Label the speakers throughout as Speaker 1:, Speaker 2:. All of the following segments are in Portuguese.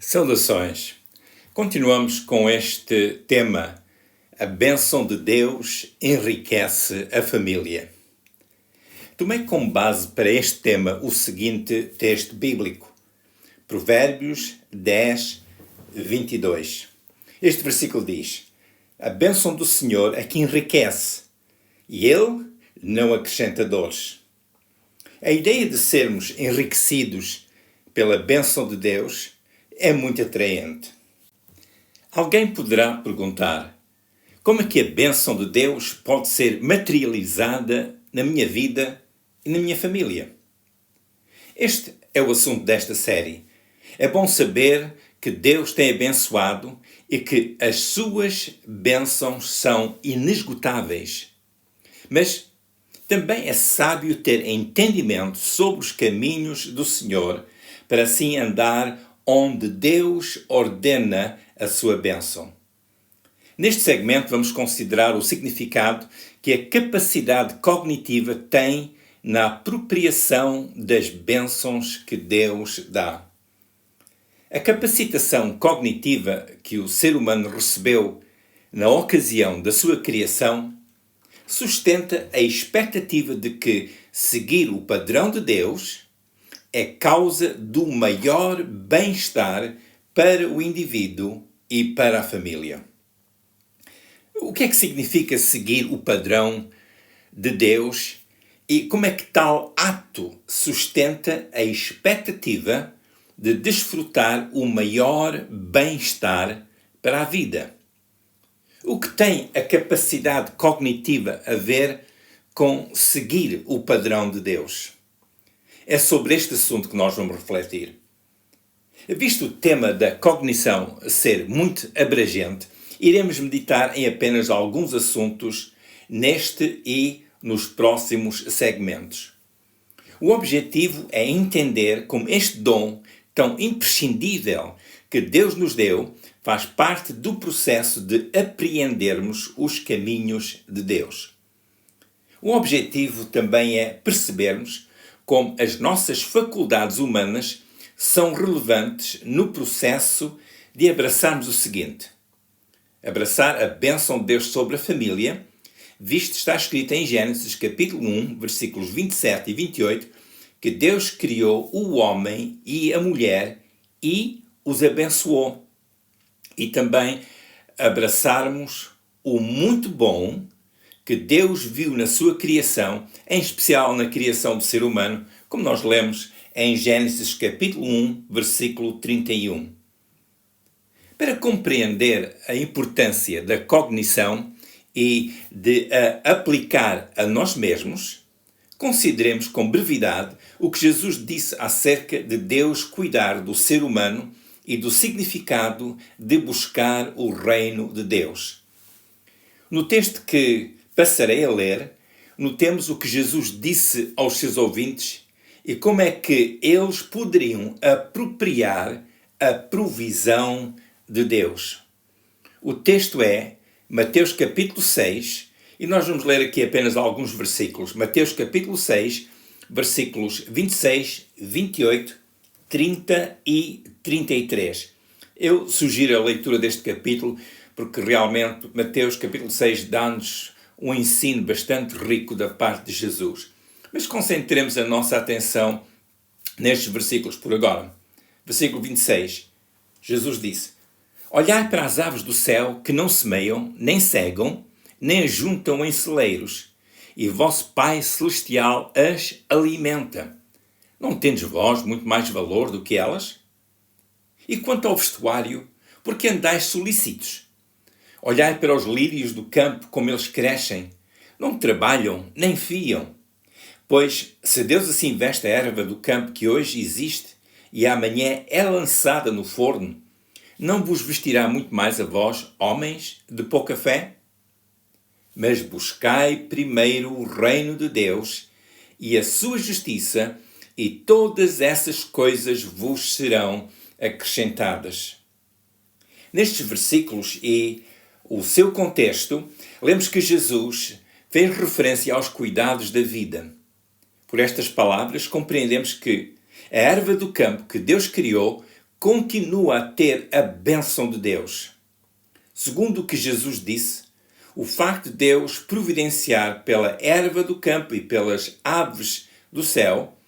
Speaker 1: Saudações! Continuamos com este tema. A bênção de Deus enriquece a família. Tomei como base para este tema o seguinte texto bíblico. Provérbios 10, 22. Este versículo diz: a bênção do Senhor é que enriquece, e Ele não acrescenta dores. A ideia de sermos enriquecidos pela bênção de Deus é muito atraente. Alguém poderá perguntar: como é que a bênção de Deus pode ser materializada na minha vida e na minha família? Este é o assunto desta série. É bom saber que Deus tem abençoado e que as suas bênçãos são inesgotáveis. Mas também é sábio ter entendimento sobre os caminhos do Senhor para assim andar onde Deus ordena a sua bênção. Neste segmento vamos considerar o significado que a capacidade cognitiva tem na apropriação das bênçãos que Deus dá. A capacitação cognitiva que o ser humano recebeu na ocasião da sua criação sustenta a expectativa de que seguir o padrão de Deus é causa do maior bem-estar para o indivíduo e para a família. O que é que significa seguir o padrão de Deus e como é que tal ato sustenta a expectativa de desfrutar o maior bem-estar para a vida? O que tem a capacidade cognitiva a ver com seguir o padrão de Deus? É sobre este assunto que nós vamos refletir. Visto o tema da cognição ser muito abrangente, iremos meditar em apenas alguns assuntos neste e nos próximos segmentos. O objetivo é entender como este dom tão imprescindível que Deus nos deu faz parte do processo de apreendermos os caminhos de Deus. O objetivo também é percebermos como as nossas faculdades humanas são relevantes no processo de abraçarmos o seguinte: abraçar a bênção de Deus sobre a família, visto está escrito em Gênesis capítulo 1, versículos 27 e 28, que Deus criou o homem e a mulher e os abençoou. E também abraçarmos o muito bom que Deus viu na sua criação, em especial na criação do ser humano, como nós lemos em Gênesis capítulo 1, versículo 31. Para compreender a importância da cognição e de a aplicar a nós mesmos, consideremos com brevidade o que Jesus disse acerca de Deus cuidar do ser humano e do significado de buscar o reino de Deus. No texto que passarei a ler, notemos o que Jesus disse aos seus ouvintes e como é que eles poderiam apropriar a provisão de Deus. O texto é Mateus capítulo 6, e nós vamos ler aqui apenas alguns versículos. Mateus capítulo 6, versículos 26, 28, 30 e 33. Eu sugiro a leitura deste capítulo porque realmente Mateus capítulo 6 dá-nos um ensino bastante rico da parte de Jesus. Mas concentremos a nossa atenção nestes versículos por agora. Versículo 26. Jesus disse: olhai para as aves do céu que não semeiam, nem cegam, nem ajuntam em celeiros, e vosso Pai Celestial as alimenta. Não tendes vós muito mais valor do que elas? E quanto ao vestuário, por que andais solícitos? Olhai para os lírios do campo, como eles crescem. Não trabalham, nem fiam. Pois, se Deus assim veste a erva do campo que hoje existe e amanhã é lançada no forno, não vos vestirá muito mais a vós, homens de pouca fé? Mas buscai primeiro o reino de Deus e a sua justiça, e todas essas coisas vos serão acrescentadas. Nestes versículos e o seu contexto, lemos que Jesus fez referência aos cuidados da vida. Por estas palavras, compreendemos que a erva do campo que Deus criou continua a ter a bênção de Deus. Segundo o que Jesus disse, o facto de Deus providenciar pela erva do campo e pelas aves do céu,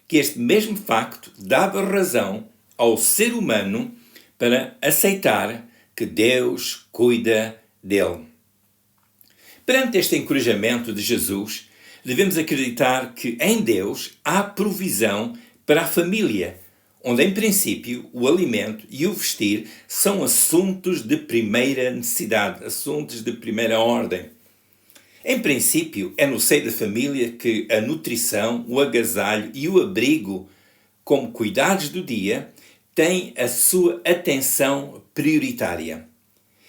Speaker 1: que este mesmo facto dava razão ao ser humano para aceitar que Deus cuida dele. Perante este encorajamento de Jesus, devemos acreditar que em Deus há provisão para a família, onde em princípio o alimento e o vestir são assuntos de primeira necessidade, assuntos de primeira ordem. Em princípio, é no seio da família que a nutrição, o agasalho e o abrigo, como cuidados do dia, têm a sua atenção prioritária.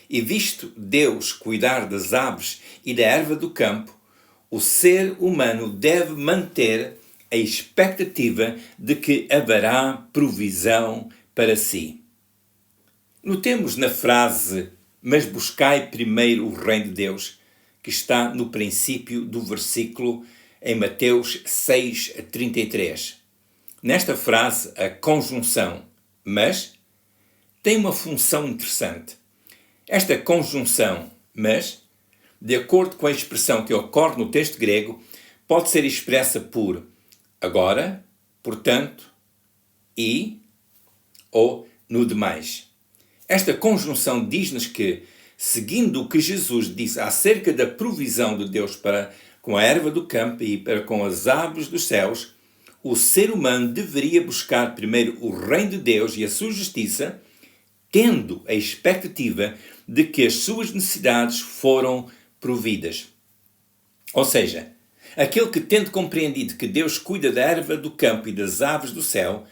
Speaker 1: E visto Deus cuidar das aves e da erva do campo, o ser humano deve manter a expectativa de que haverá provisão para si. Notemos na frase, mas buscai primeiro o reino de Deus, que está no princípio do versículo em Mateus 6:33. Nesta frase, a conjunção mas tem uma função interessante. Esta conjunção mas, de acordo com a expressão que ocorre no texto grego, pode ser expressa por agora, portanto, e ou no demais. Esta conjunção diz-nos que, seguindo o que Jesus disse acerca da provisão de Deus para com a erva do campo e para com as aves dos céus, o ser humano deveria buscar primeiro o reino de Deus e a sua justiça, tendo a expectativa de que as suas necessidades foram providas. Ou seja, aquele que, tendo compreendido que Deus cuida da erva do campo e das aves do céu,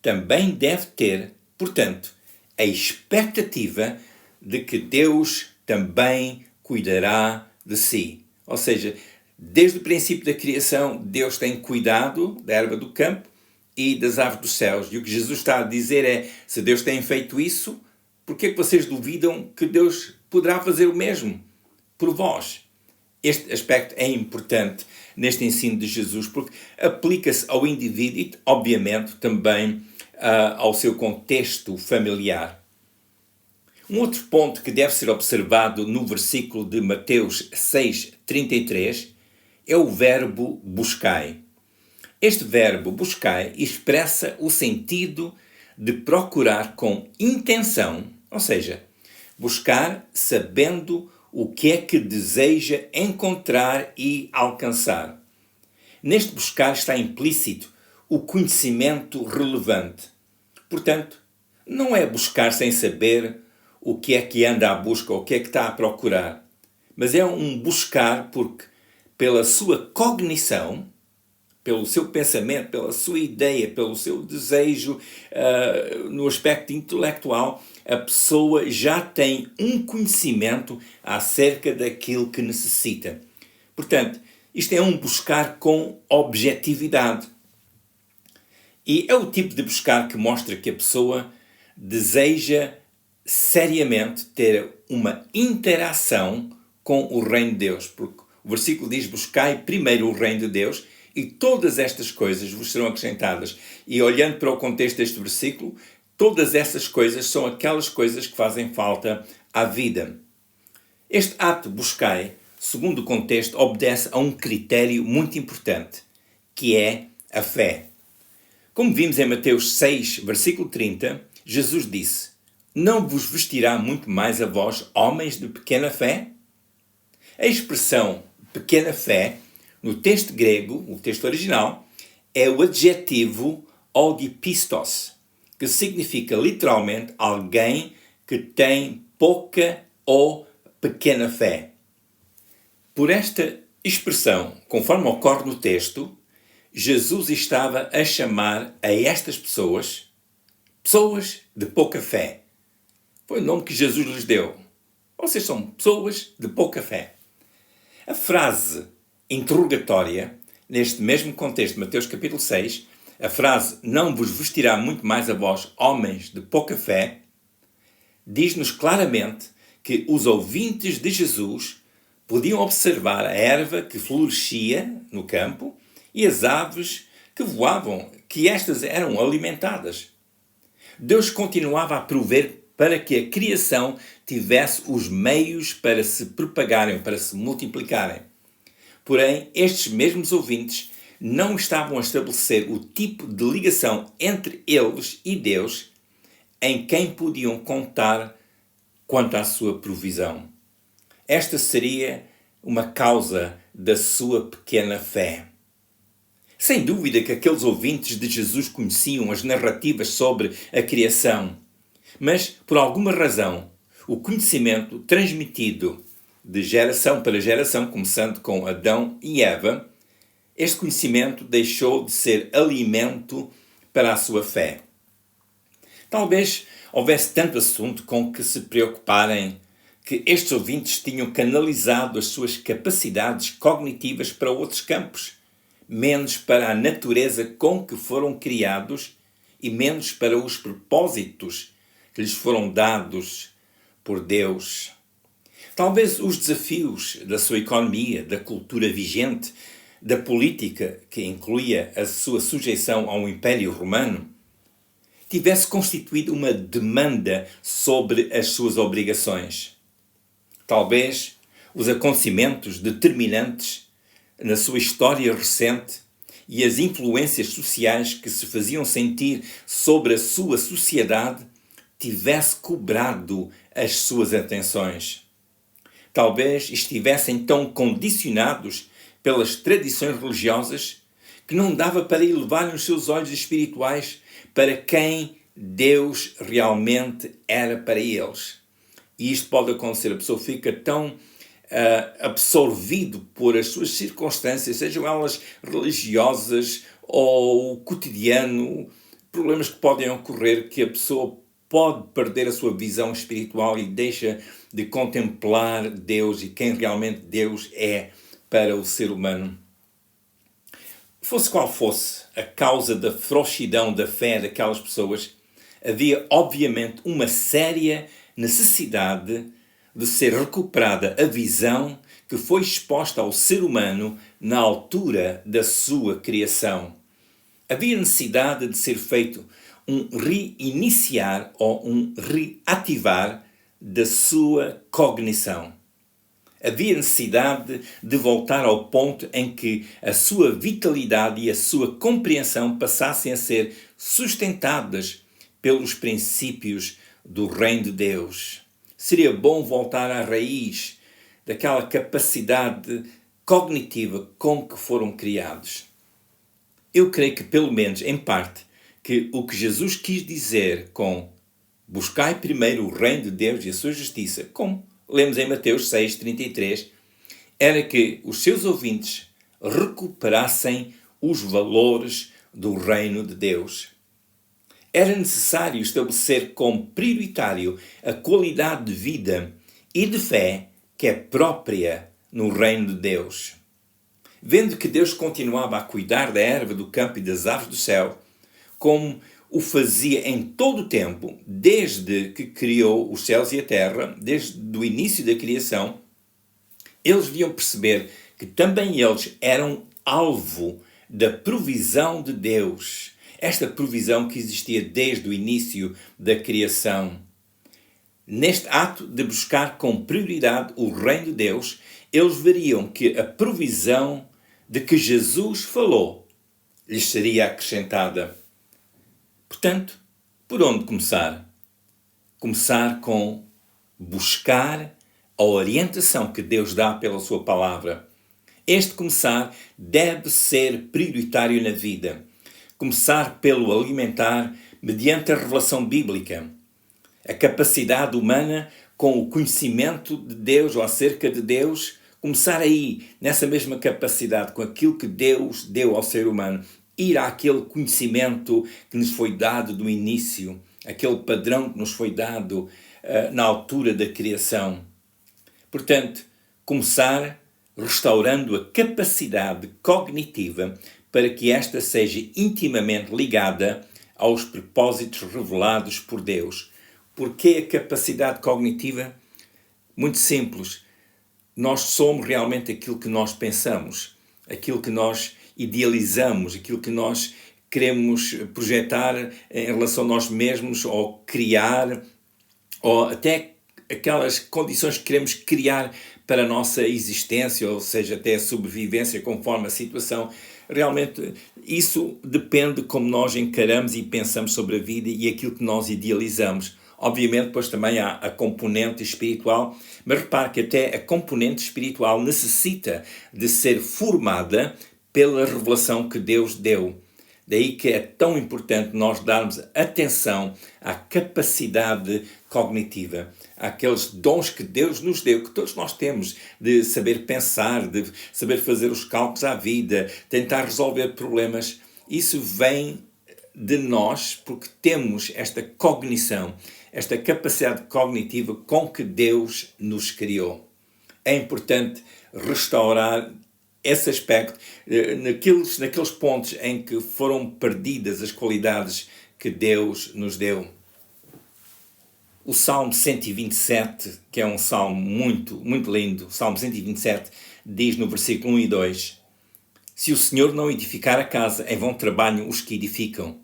Speaker 1: também deve ter, portanto, a expectativa de que Deus também cuidará de si. Ou seja, desde o princípio da criação, Deus tem cuidado da erva do campo e das aves dos céus. E o que Jesus está a dizer é, se Deus tem feito isso, por que é que vocês duvidam que Deus poderá fazer o mesmo por vós? Este aspecto é importante neste ensino de Jesus, porque aplica-se ao indivíduo e, obviamente, também ao seu contexto familiar. Um outro ponto que deve ser observado no versículo de Mateus 6:33 é o verbo buscai. Este verbo buscai expressa o sentido de procurar com intenção, ou seja, buscar sabendo o que é que deseja encontrar e alcançar. Neste buscar está implícito o conhecimento relevante. Portanto, não é buscar sem saber o que é que anda à busca, ou o que é que está a procurar, mas é um buscar porque, pela sua cognição, pelo seu pensamento, pela sua ideia, pelo seu desejo, no aspecto intelectual, a pessoa já tem um conhecimento acerca daquilo que necessita. Portanto, isto é um buscar com objetividade. E é o tipo de buscar que mostra que a pessoa deseja seriamente ter uma interação com o reino de Deus. Porque o versículo diz, buscai primeiro o reino de Deus e todas estas coisas vos serão acrescentadas. E olhando para o contexto deste versículo, todas essas coisas são aquelas coisas que fazem falta à vida. Este ato buscai, segundo o contexto, obedece a um critério muito importante, que é a fé. Como vimos em Mateus 6, versículo 30, Jesus disse, não vos vestirá muito mais a vós, homens de pequena fé? A expressão pequena fé, no texto grego, o texto original, é o adjetivo odipistos, que significa literalmente alguém que tem pouca ou pequena fé. Por esta expressão, conforme ocorre no texto, Jesus estava a chamar a estas pessoas de pouca fé. Foi o nome que Jesus lhes deu. Vocês são pessoas de pouca fé. A frase interrogatória, neste mesmo contexto de Mateus capítulo 6, a frase não vos vestirá muito mais a vós, homens de pouca fé, diz-nos claramente que os ouvintes de Jesus podiam observar a erva que florescia no campo e as aves que voavam, que estas eram alimentadas. Deus continuava a prover para que a criação tivesse os meios para se propagarem, para se multiplicarem. Porém, estes mesmos ouvintes não estavam a estabelecer o tipo de ligação entre eles e Deus em quem podiam contar quanto à sua provisão. Esta seria uma causa da sua pequena fé. Sem dúvida que aqueles ouvintes de Jesus conheciam as narrativas sobre a criação, mas, por alguma razão, o conhecimento transmitido de geração para geração, começando com Adão e Eva, este conhecimento deixou de ser alimento para a sua fé. Talvez houvesse tanto assunto com que se preocuparem que estes ouvintes tinham canalizado as suas capacidades cognitivas para outros campos, menos para a natureza com que foram criados e menos para os propósitos que lhes foram dados por Deus. Talvez os desafios da sua economia, da cultura vigente, da política, que incluía a sua sujeição ao Império Romano, tivesse constituído uma demanda sobre as suas obrigações. Talvez os acontecimentos determinantes na sua história recente e as influências sociais que se faziam sentir sobre a sua sociedade tivesse cobrado as suas atenções. Talvez estivessem tão condicionados pelas tradições religiosas que não dava para elevarem os seus olhos espirituais para quem Deus realmente era para eles. E isto pode acontecer, a pessoa fica tão absorvido por as suas circunstâncias, sejam elas religiosas ou cotidiano, problemas que podem ocorrer, que a pessoa pode perder a sua visão espiritual e deixa de contemplar Deus e quem realmente Deus é para o ser humano. Fosse qual fosse a causa da frouxidão da fé daquelas pessoas, havia obviamente uma séria necessidade de ser recuperada a visão que foi exposta ao ser humano na altura da sua criação. Havia necessidade de ser feito um reiniciar ou um reativar da sua cognição. Havia necessidade de voltar ao ponto em que a sua vitalidade e a sua compreensão passassem a ser sustentadas pelos princípios do Reino de Deus. Seria bom voltar à raiz daquela capacidade cognitiva com que foram criados. Eu creio que, pelo menos em parte, que o que Jesus quis dizer com buscai primeiro o reino de Deus e a sua justiça, como lemos em Mateus 6,33, era que os seus ouvintes recuperassem os valores do reino de Deus. Era necessário estabelecer como prioritário a qualidade de vida e de fé que é própria no reino de Deus. Vendo que Deus continuava a cuidar da erva do campo e das aves do céu, como o fazia em todo o tempo, desde que criou os céus e a terra, desde o início da criação, eles deviam perceber que também eles eram alvo da provisão de Deus. Esta provisão que existia desde o início da criação. Neste ato de buscar com prioridade o reino de Deus, eles veriam que a provisão de que Jesus falou lhes seria acrescentada. Portanto, por onde começar? Começar com buscar a orientação que Deus dá pela sua palavra. Este começar deve ser prioritário na vida. Começar pelo alimentar mediante a revelação bíblica. A capacidade humana com o conhecimento de Deus ou acerca de Deus, começar aí, nessa mesma capacidade, com aquilo que Deus deu ao ser humano, ir àquele conhecimento que nos foi dado do início, aquele padrão que nos foi dado na altura da criação. Portanto, começar restaurando a capacidade cognitiva para que esta seja intimamente ligada aos propósitos revelados por Deus. Porquê a capacidade cognitiva? Muito simples. Nós somos realmente aquilo que nós pensamos, aquilo que nós idealizamos, aquilo que nós queremos projetar em relação a nós mesmos, ou criar, ou até aquelas condições que queremos criar para a nossa existência, ou seja, até a sobrevivência conforme a situação. Realmente, isso depende de como nós encaramos e pensamos sobre a vida e aquilo que nós idealizamos. Obviamente, depois também há a componente espiritual, mas repare que até a componente espiritual necessita de ser formada pela revelação que Deus deu. Daí que é tão importante nós darmos atenção à capacidade cognitiva, àqueles dons que Deus nos deu, que todos nós temos, de saber pensar, de saber fazer os cálculos à vida, tentar resolver problemas. Isso vem de nós porque temos esta cognição, esta capacidade cognitiva com que Deus nos criou. É importante restaurar esse aspecto, naqueles pontos em que foram perdidas as qualidades que Deus nos deu. O Salmo 127, que é um salmo muito, muito lindo, o Salmo 127, diz no versículo 1 e 2: Se o Senhor não edificar a casa, em vão trabalham os que edificam.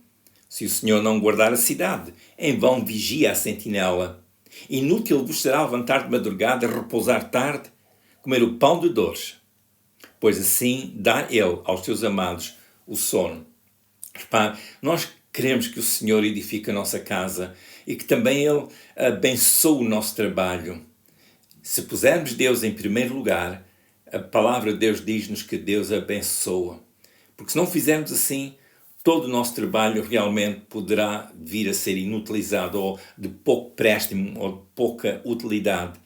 Speaker 1: Se o Senhor não guardar a cidade, em vão vigia a sentinela. Inútil vos será levantar de madrugada, repousar tarde, comer o pão de dores, pois assim dá Ele aos seus amados o sono. Repare, nós queremos que o Senhor edifique a nossa casa e que também Ele abençoe o nosso trabalho. Se pusermos Deus em primeiro lugar, a palavra de Deus diz-nos que Deus abençoa. Porque se não fizermos assim, todo o nosso trabalho realmente poderá vir a ser inutilizado, ou de pouco préstimo, ou de pouca utilidade.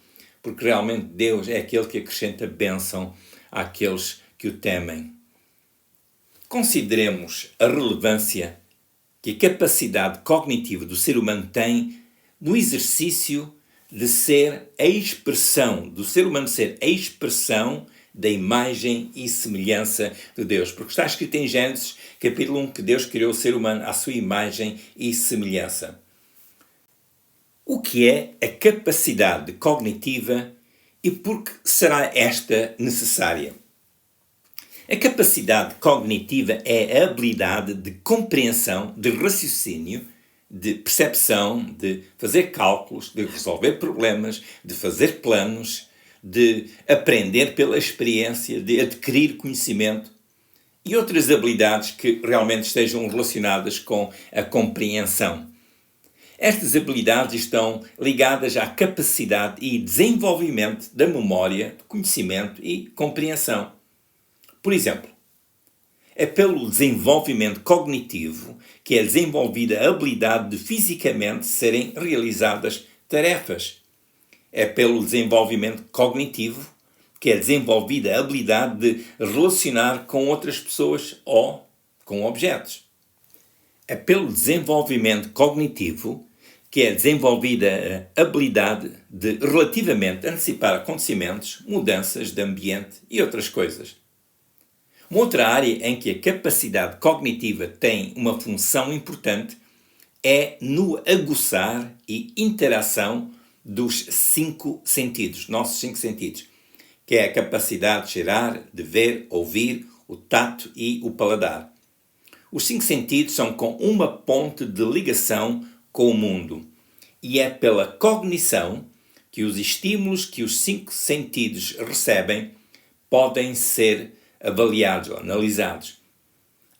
Speaker 1: Porque realmente Deus é aquele que acrescenta bênção àqueles que o temem. Consideremos a relevância que a capacidade cognitiva do ser humano tem no exercício de ser a expressão, do ser humano ser a expressão da imagem e semelhança de Deus. Porque está escrito em Gênesis, capítulo 1, que Deus criou o ser humano à sua imagem e semelhança. O que é a capacidade cognitiva e por que será esta necessária? A capacidade cognitiva é a habilidade de compreensão, de raciocínio, de percepção, de fazer cálculos, de resolver problemas, de fazer planos, de aprender pela experiência, de adquirir conhecimento e outras habilidades que realmente estejam relacionadas com a compreensão. Estas habilidades estão ligadas à capacidade e desenvolvimento da memória, do conhecimento e compreensão. Por exemplo, é pelo desenvolvimento cognitivo que é desenvolvida a habilidade de fisicamente serem realizadas tarefas. É pelo desenvolvimento cognitivo que é desenvolvida a habilidade de relacionar com outras pessoas ou com objetos. É pelo desenvolvimento cognitivo que é desenvolvida a habilidade de relativamente antecipar acontecimentos, mudanças de ambiente e outras coisas. Uma outra área em que a capacidade cognitiva tem uma função importante é no aguçar e interação dos 5 sentidos, nossos 5 sentidos, que é a capacidade de cheirar, de ver, ouvir, o tato e o paladar. Os 5 sentidos são com uma ponte de ligação com o mundo, e é pela cognição que os estímulos que os 5 sentidos recebem podem ser avaliados ou analisados.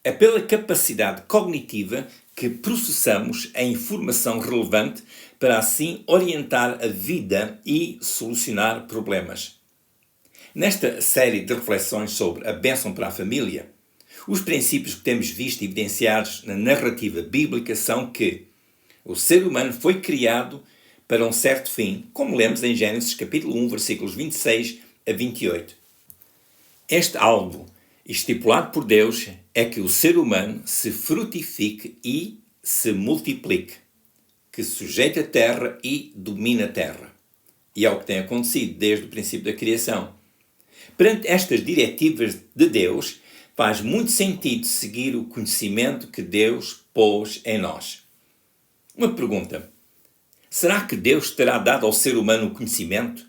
Speaker 1: É pela capacidade cognitiva que processamos a informação relevante para assim orientar a vida e solucionar problemas. Nesta série de reflexões sobre a bênção para a família, os princípios que temos visto evidenciados na narrativa bíblica são que o ser humano foi criado para um certo fim, como lemos em Gênesis capítulo 1, versículos 26 a 28. Este alvo estipulado por Deus é que o ser humano se frutifique e se multiplique, que sujeite a terra e domine a terra. E é o que tem acontecido desde o princípio da criação. Perante estas diretivas de Deus, faz muito sentido seguir o conhecimento que Deus pôs em nós. Uma pergunta: será que Deus terá dado ao ser humano o conhecimento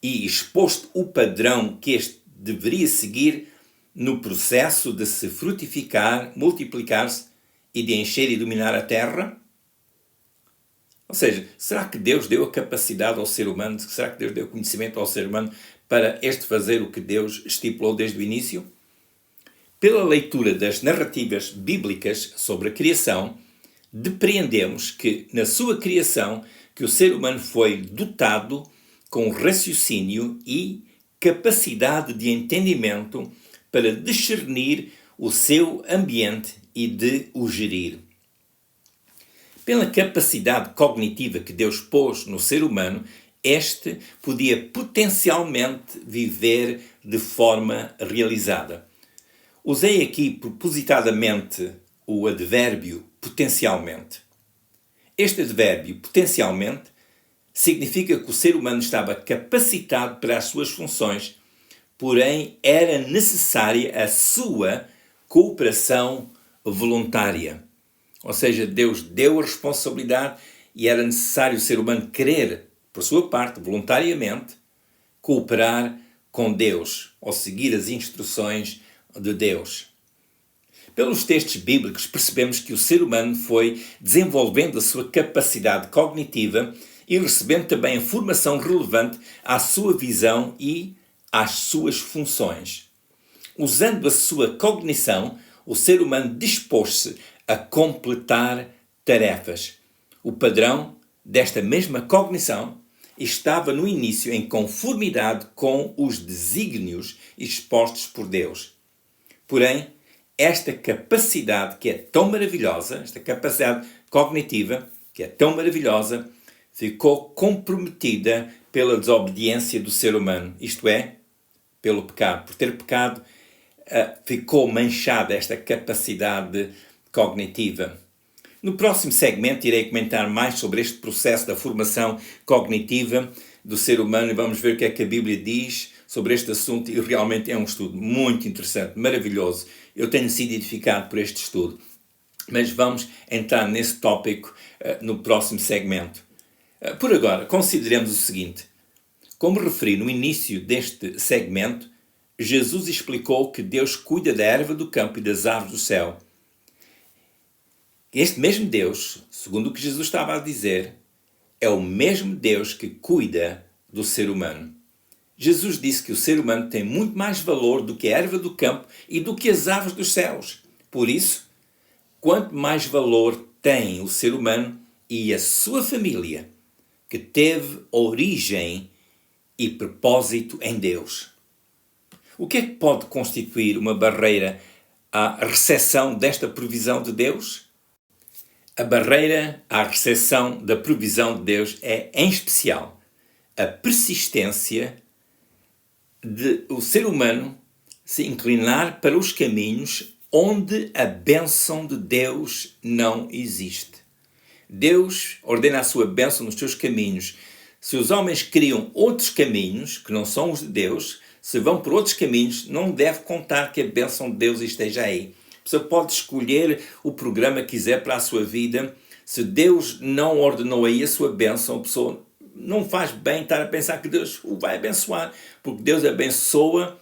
Speaker 1: e exposto o padrão que este deveria seguir no processo de se frutificar, multiplicar-se e de encher e dominar a terra? Ou seja, será que Deus deu a capacidade ao ser humano, será que Deus deu conhecimento ao ser humano para este fazer o que Deus estipulou desde o início? Pela leitura das narrativas bíblicas sobre a criação, depreendemos que na sua criação que o ser humano foi dotado com raciocínio e capacidade de entendimento para discernir o seu ambiente e de o gerir. Pela capacidade cognitiva que Deus pôs no ser humano, este podia potencialmente viver de forma realizada. Usei aqui propositadamente o advérbio potencialmente. Este advérbio potencialmente significa que o ser humano estava capacitado para as suas funções, porém era necessária a sua cooperação voluntária. Ou seja, Deus deu a responsabilidade e era necessário o ser humano querer, por sua parte, voluntariamente, cooperar com Deus ou seguir as instruções de Deus. Pelos textos bíblicos percebemos que o ser humano foi desenvolvendo a sua capacidade cognitiva e recebendo também a formação relevante à sua visão e às suas funções. Usando a sua cognição, o ser humano dispôs-se a completar tarefas. O padrão desta mesma cognição estava no início em conformidade com os desígnios expostos por Deus. Porém, esta capacidade que é tão maravilhosa, esta capacidade cognitiva que é tão maravilhosa, ficou comprometida pela desobediência do ser humano, isto é, pelo pecado. Por ter pecado, ficou manchada esta capacidade cognitiva. No próximo segmento irei comentar mais sobre este processo da formação cognitiva do ser humano e vamos ver o que é que a Bíblia diz sobre este assunto e realmente é um estudo muito interessante, maravilhoso. Eu tenho sido edificado por este estudo, mas vamos entrar nesse tópico no próximo segmento. Por agora, consideremos o seguinte. Como referi no início deste segmento, Jesus explicou que Deus cuida da erva do campo e das aves do céu. Este mesmo Deus, segundo o que Jesus estava a dizer, é o mesmo Deus que cuida do ser humano. Jesus disse que o ser humano tem muito mais valor do que a erva do campo e do que as aves dos céus. Por isso, quanto mais valor tem o ser humano e a sua família, que teve origem e propósito em Deus. O que é que pode constituir uma barreira à recepção desta provisão de Deus? A barreira à recepção da provisão de Deus é, em especial, a persistência de o ser humano se inclinar para os caminhos onde a bênção de Deus não existe. Deus ordena a sua bênção nos seus caminhos. Se os homens criam outros caminhos, que não são os de Deus, se vão por outros caminhos, não deve contar que a bênção de Deus esteja aí. A pessoa pode escolher o programa que quiser para a sua vida. Se Deus não ordenou aí a sua bênção, a pessoa não faz bem estar a pensar que Deus o vai abençoar, porque Deus abençoa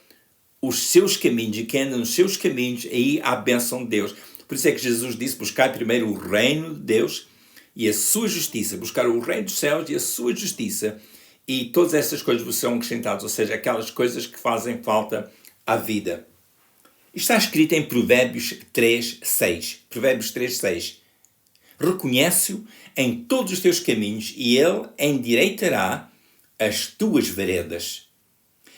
Speaker 1: os seus caminhos e quem anda nos seus caminhos, aí há a bênção de Deus. Por isso é que Jesus disse, buscar primeiro o reino de Deus e a sua justiça, buscar o reino dos céus e a sua justiça, e todas essas coisas vos serão acrescentadas, ou seja, aquelas coisas que fazem falta à vida. Está escrito em Provérbios 3:6. Provérbios 3:6. Reconhece-o em todos os teus caminhos e ele endireitará as tuas veredas.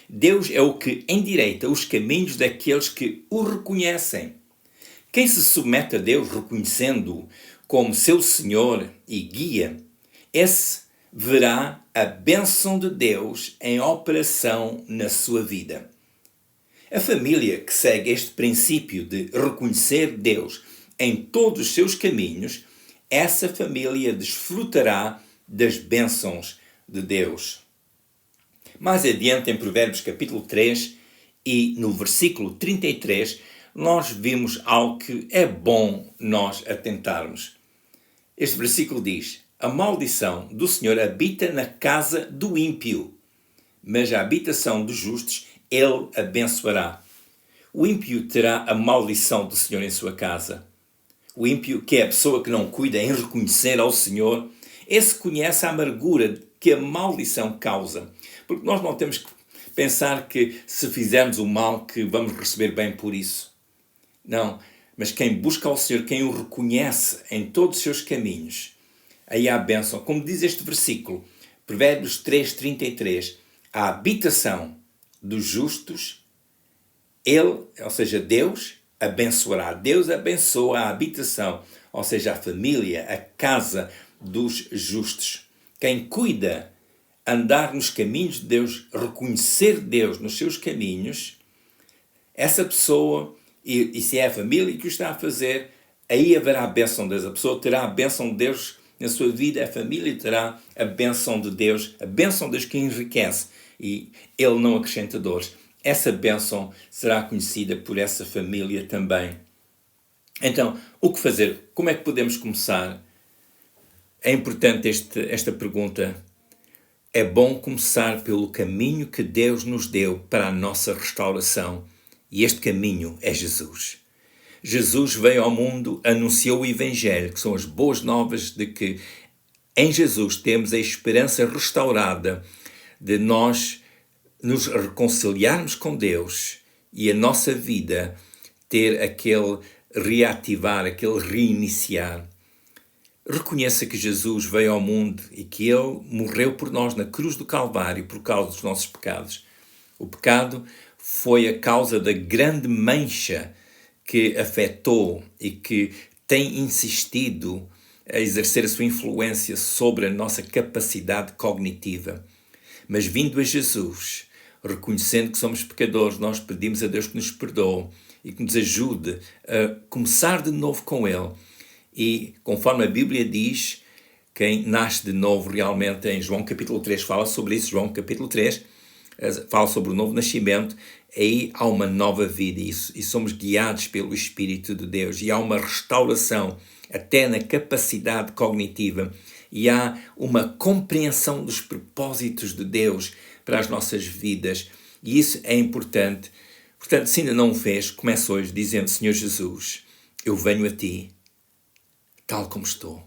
Speaker 1: Deus é o que endireita os caminhos daqueles que o reconhecem. Quem se submete a Deus reconhecendo-o como seu Senhor e guia, esse verá a bênção de Deus em operação na sua vida. A família que segue este princípio de reconhecer Deus em todos os seus caminhos, essa família desfrutará das bênçãos de Deus. Mais adiante, em Provérbios capítulo 3 e no versículo 33, nós vimos algo que é bom nós atentarmos. Este versículo diz: a maldição do Senhor habita na casa do ímpio, mas a habitação dos justos ele abençoará. O ímpio terá a maldição do Senhor em sua casa. O ímpio, que é a pessoa que não cuida em reconhecer ao Senhor, esse conhece a amargura que a maldição causa. Porque nós não temos que pensar que se fizermos o mal que vamos receber bem por isso. Não, mas quem busca ao Senhor, quem o reconhece em todos os seus caminhos, aí há a bênção. Como diz este versículo, Provérbios 3:33, a habitação dos justos, ele, ou seja, Deus, abençoará. Deus abençoa a habitação, ou seja, a família, a casa dos justos. Quem cuida andar nos caminhos de Deus, reconhecer Deus nos seus caminhos, essa pessoa, e se é a família que o está a fazer, aí haverá a bênção de Deus. A pessoa terá a bênção de Deus na sua vida, a família terá a bênção de Deus, a bênção de Deus que enriquece e Ele não acrescenta dores. Essa bênção será conhecida por essa família também. Então, o que fazer? Como é que podemos começar? É importante esta pergunta. É bom começar pelo caminho que Deus nos deu para a nossa restauração. E este caminho é Jesus. Jesus veio ao mundo, anunciou o Evangelho, que são as boas novas de que em Jesus temos a esperança restaurada de nós nos reconciliarmos com Deus e a nossa vida ter aquele reativar, aquele reiniciar. Reconheça que Jesus veio ao mundo e que Ele morreu por nós na cruz do Calvário por causa dos nossos pecados. O pecado foi a causa da grande mancha que afetou e que tem insistido a exercer a sua influência sobre a nossa capacidade cognitiva. Mas vindo a Jesus, reconhecendo que somos pecadores, nós pedimos a Deus que nos perdoe e que nos ajude a começar de novo com Ele. E conforme a Bíblia diz, quem nasce de novo realmente, em João capítulo 3 fala sobre isso, João capítulo 3 fala sobre o novo nascimento, aí há uma nova vida e somos guiados pelo Espírito de Deus e há uma restauração até na capacidade cognitiva e há uma compreensão dos propósitos de Deus para as nossas vidas e isso é importante. Portanto, se ainda não o fez, comece hoje dizendo: Senhor Jesus, eu venho a Ti tal como estou,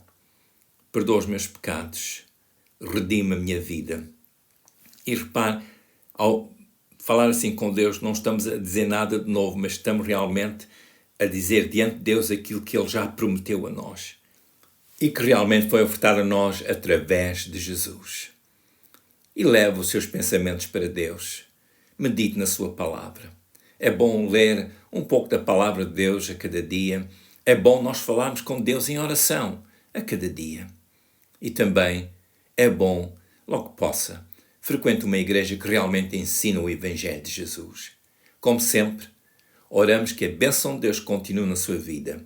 Speaker 1: perdoa os meus pecados, redime a minha vida. E repare, ao falar assim com Deus, não estamos a dizer nada de novo, mas estamos realmente a dizer diante de Deus aquilo que Ele já prometeu a nós e que realmente foi ofertado a nós através de Jesus. E leve os seus pensamentos para Deus. Medite na sua palavra. É bom ler um pouco da palavra de Deus a cada dia. É bom nós falarmos com Deus em oração a cada dia. E também é bom, logo que possa, frequente uma igreja que realmente ensina o Evangelho de Jesus. Como sempre, oramos que a bênção de Deus continue na sua vida.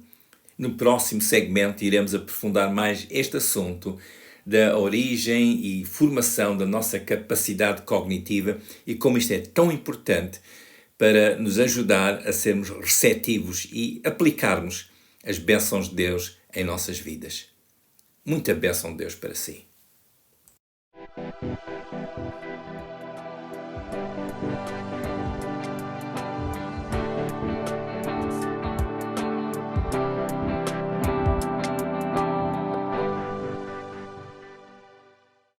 Speaker 1: No próximo segmento iremos aprofundar mais este assunto da origem e formação da nossa capacidade cognitiva e como isto é tão importante para nos ajudar a sermos receptivos e aplicarmos as bênçãos de Deus em nossas vidas. Muita bênção de Deus para si.